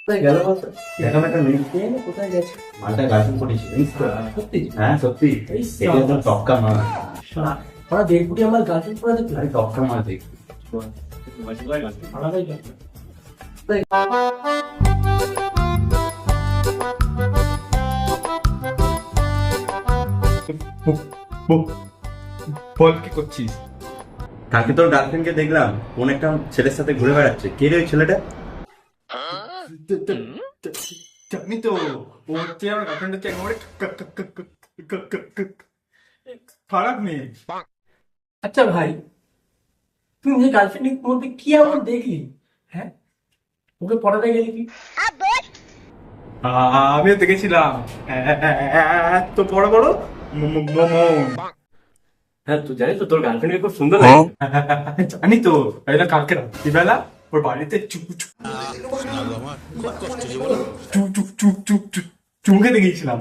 কোথায় গেল বলতো? এখন একটা মিনিট দিয়ে কোথায় গেছে? মালটা গার্লফ্রেন্ড করেছিল জানিস তো? সত্যি? হ্যাঁ সত্যি, এই এটা তো টক্কা মাল। ওরা 1.5 কোটি আমার গার্লফ্রেন্ড করে দেখলো। আরে টক্কা মাল দেখ। আলাদাই ব্যাপার। বল কি করছিস? কালকে তোর গার্লফ্রেন্ডকে দেখলাম কোন একটা ছেলের সাথে ঘুরে বেড়াচ্ছে। কে রে ওই ছেলেটা? জানি তো, ও হচ্ছে আমার গার্লফ্রেন্ড, হচ্ছে একেবারে খারাপ মেয়ে। আচ্ছা ভাই, তুমি যে গার্লফ্রেন্ডের মধ্যে কি এমন দেখলি? হ্যাঁ, ওকে পড়াতে গেলি কি? আমিও দেখেছিলাম এত বড় বড় মন। হ্যাঁ, তুই জানিস তো তোর গার্লফ্রেন্ডকে খুব সুন্দর লাগে। জানি তো, তাই না কালকে রাত্রিবেলা ওর বাড়িতে চুমকে দেখেছিলাম।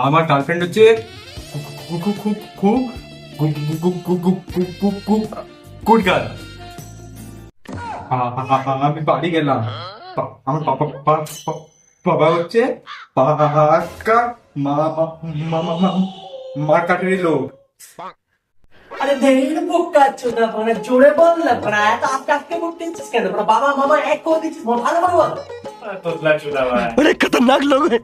আমার গার্লফ্রেন্ড হচ্ছে খুব খুব খুব গুড গার্ল। আমি বাড়ি গেলাম, আমার বাবা হচ্ছে পাক্কা মার কাঠের লোক। আরে দেখ বোকা চোদা, মানে জোরে বল না, মানে এত আটকে পড়তেছিস কেন? মানে বাবা মামা এক করে দিচ্ছিস, ভালো ভালো বল। তোতলা চোদা ভাই। बड़े खतरनाक लोग हैं।